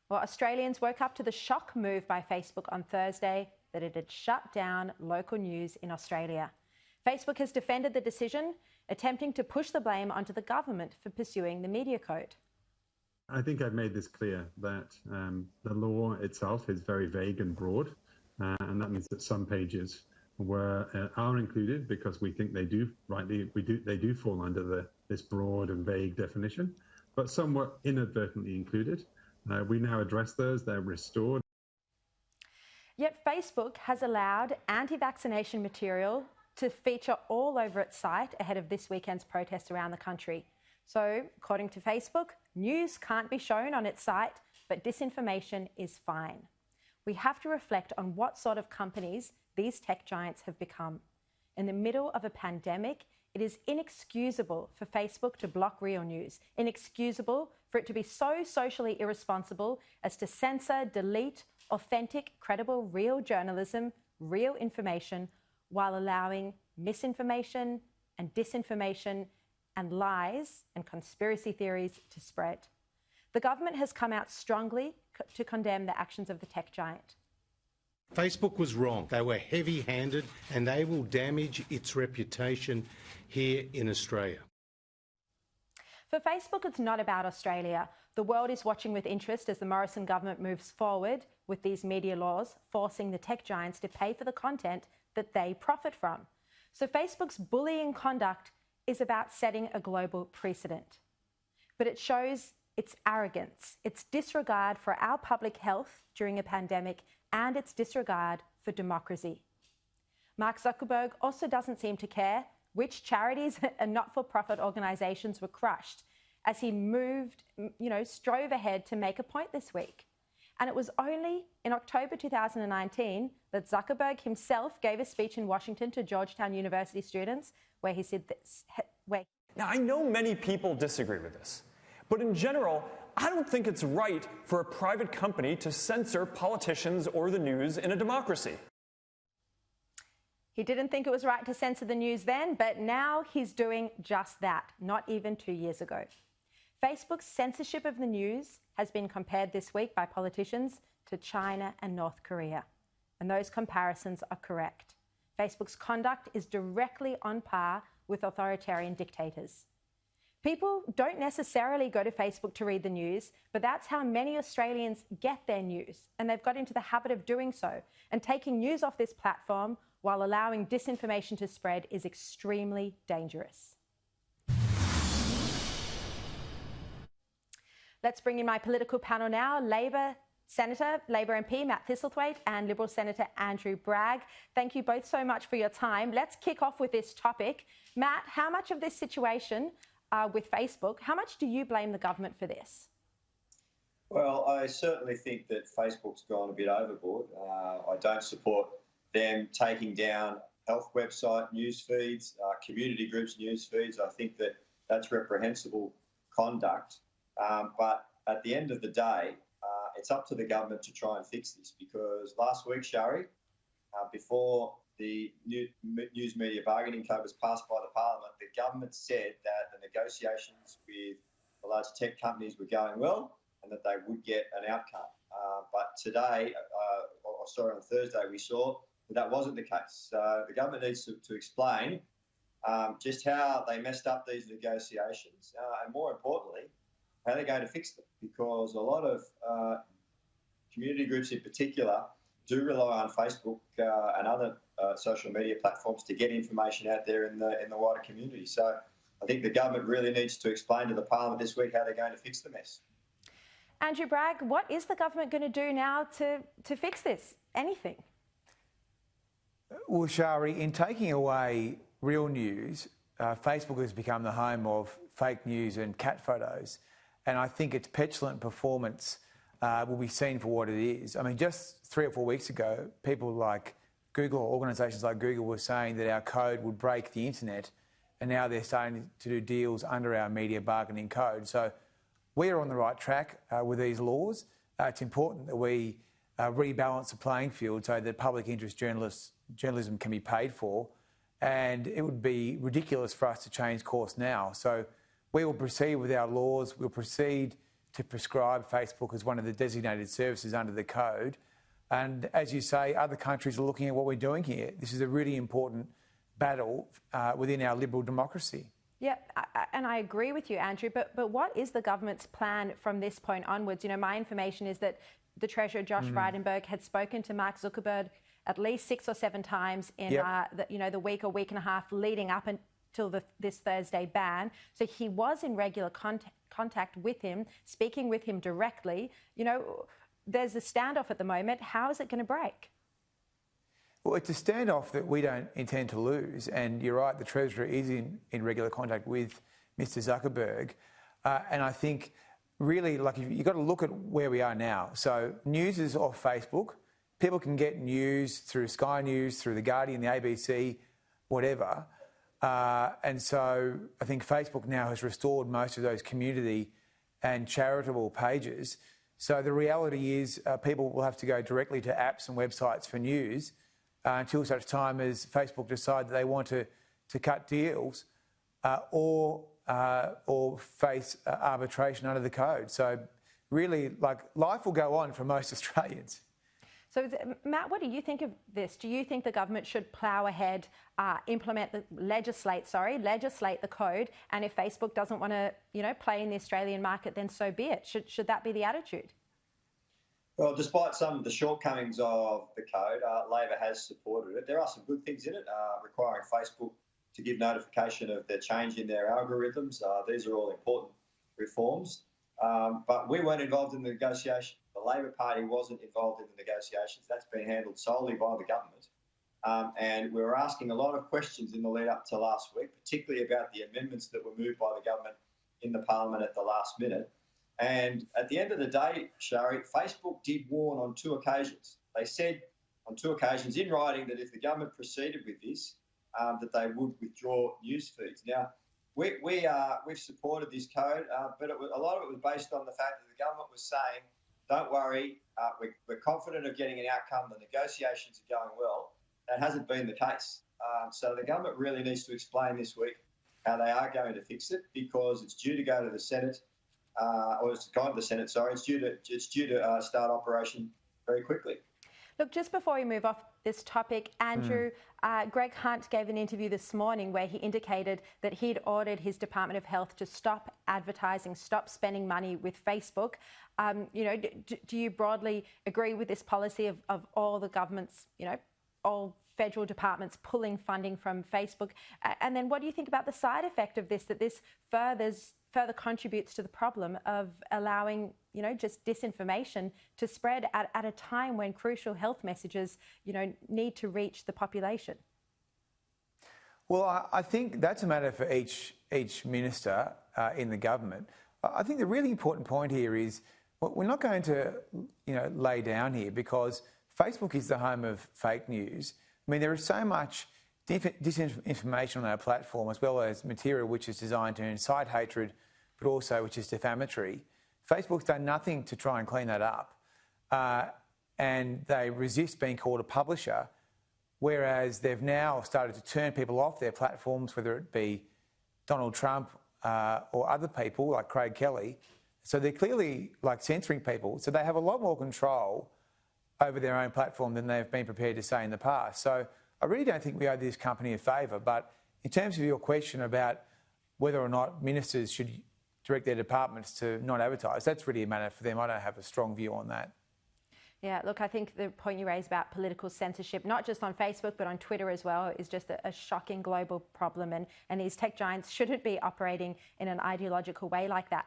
Well, Australians woke up to the shock move by Facebook on Thursday that it had shut down local news in Australia. Facebook has defended the decision, attempting to push the blame onto the government for pursuing the media code. I think I've made this clear that the law itself is very vague and broad, and that means that some pages are included because we think they do fall under this broad and vague definition, but some were inadvertently included. We now address those; they're restored. Yet Facebook has allowed anti-vaccination material to feature all over its site ahead of this weekend's protests around the country. So, according to Facebook, news can't be shown on its site, but disinformation is fine. We have to reflect on what sort of companies these tech giants have become. In the middle of a pandemic, it is inexcusable for Facebook to block real news, inexcusable for it to be so socially irresponsible as to censor, delete authentic, credible, real journalism, real information, while allowing misinformation and disinformation and lies and conspiracy theories to spread. The government has come out strongly to condemn the actions of the tech giant. Facebook was wrong. They were heavy-handed and they will damage its reputation here in Australia. For Facebook, it's not about Australia. The world is watching with interest as the Morrison government moves forward with these media laws, forcing the tech giants to pay for the content that they profit from. So Facebook's bullying conduct is about setting a global precedent. But it shows its arrogance, its disregard for our public health during a pandemic, and its disregard for democracy. Mark Zuckerberg also doesn't seem to care which charities and not-for-profit organisations were crushed as he strove ahead to make a point this week. And it was only in October 2019 that Zuckerberg himself gave a speech in Washington to Georgetown University students where he said this. Now, I know many people disagree with this, but in general, I don't think it's right for a private company to censor politicians or the news in a democracy. He didn't think it was right to censor the news then, but now he's doing just that, not even 2 years ago. Facebook's censorship of the news has been compared this week by politicians to China and North Korea. And those comparisons are correct. Facebook's conduct is directly on par with authoritarian dictators. People don't necessarily go to Facebook to read the news, but that's how many Australians get their news. And they've got into the habit of doing so. And taking news off this platform while allowing disinformation to spread is extremely dangerous. Let's bring in my political panel now. Labor MP Matt Thistlethwaite and Liberal Senator Andrew Bragg. Thank you both so much for your time. Let's kick off with this topic. Matt, how much of this situation with Facebook, how much do you blame the government for this? Well, I certainly think that Facebook's gone a bit overboard. I don't support them taking down health website news feeds, community groups news feeds. I think that that's reprehensible conduct. But at the end of the day, it's up to the government to try and fix this, because last week, Shari, before the News Media Bargaining Code was passed by the Parliament, the government said that the negotiations with the large tech companies were going well and that they would get an outcome. But today, on Thursday, we saw that wasn't the case. So the government needs to explain just how they messed up these negotiations and, more importantly, how they're going to fix them, because a lot of community groups in particular do rely on Facebook and other social media platforms to get information out there in the wider community. So I think the government really needs to explain to the Parliament this week how they're going to fix the mess. Andrew Bragg, what is the government going to do now to fix this? Anything? Well, Shari, in taking away real news, Facebook has become the home of fake news and cat photos. And I think its petulant performance will be seen for what it is. I mean, just 3 or 4 weeks ago, people like Google, organisations like Google, were saying that our code would break the internet, and now they're starting to do deals under our media bargaining code. So we are on the right track with these laws. It's important that we rebalance the playing field so that public interest journalism can be paid for, and it would be ridiculous for us to change course now. So we will proceed with our laws. We'll proceed to prescribe Facebook as one of the designated services under the code. And as you say, other countries are looking at what we're doing here. This is a really important battle within our liberal democracy. Yeah, and I agree with you, Andrew, but what is the government's plan from this point onwards? You know, my information is that the Treasurer, Josh Frydenberg, had spoken to Mark Zuckerberg at least 6 or 7 times in the week or week and a half leading up until this Thursday ban. So he was in regular contact with him, speaking with him directly. You know, there's a standoff at the moment. How is it going to break? Well, it's a standoff that we don't intend to lose. And you're right, the Treasurer is in regular contact with Mr Zuckerberg. And I think really, like, you've got to look at where we are now. So news is off Facebook. People can get news through Sky News, through The Guardian, the ABC, whatever. And so I think Facebook now has restored most of those community and charitable pages. So the reality is people will have to go directly to apps and websites for news until such time as Facebook decide that they want to cut deals or face arbitration under the code. So really, like, life will go on for most Australians. So, Matt, what do you think of this? Do you think the government should plough ahead, legislate the code, and if Facebook doesn't want to, play in the Australian market, then so be it? Should that be the attitude? Well, despite some of the shortcomings of the code, Labor has supported it. There are some good things in it, requiring Facebook to give notification of the change in their algorithms. These are all important reforms. But we weren't involved in the negotiation. The Labor Party wasn't involved in the negotiations. That's been handled solely by the government. And we were asking a lot of questions in the lead up to last week, particularly about the amendments that were moved by the government in the Parliament at the last minute. And at the end of the day, Shari, Facebook did warn on 2 occasions. They said on 2 occasions in writing that if the government proceeded with this, that they would withdraw news feeds. Now, we've supported this code, but a lot of it was based on the fact that the government was saying, don't worry, we're confident of getting an outcome. The negotiations are going well. That hasn't been the case. So the government really needs to explain this week how they are going to fix it, because it's due to go to the Senate, or it's gone to the Senate, sorry. It's due to start operation very quickly. Look, just before we move off this topic, Andrew, Greg Hunt gave an interview this morning where he indicated that he'd ordered his Department of Health to stop advertising, stop spending money with Facebook. Do you broadly agree with this policy of all the government's, all federal departments pulling funding from Facebook? And then what do you think about the side effect of this, that this further contributes to the problem of allowing, just disinformation to spread at a time when crucial health messages, need to reach the population? Well, I think that's a matter for each minister in the government. I think the really important point here is we're not going to, lay down here, because Facebook is the home of fake news. I mean, there is so much disinformation on our platform, as well as material which is designed to incite hatred, but also which is defamatory. Facebook's done nothing to try and clean that up, and they resist being called a publisher, whereas they've now started to turn people off their platforms, whether it be Donald Trump or other people like Craig Kelly. So they're clearly censoring people. So they have a lot more control over their own platform than they've been prepared to say in the past. So I really don't think we owe this company a favour. But in terms of your question about whether or not ministers should direct their departments to not advertise, that's really a matter for them. I don't have a strong view on that. Yeah, look, I think the point you raised about political censorship, not just on Facebook, but on Twitter as well, is just a shocking global problem. And these tech giants shouldn't be operating in an ideological way like that.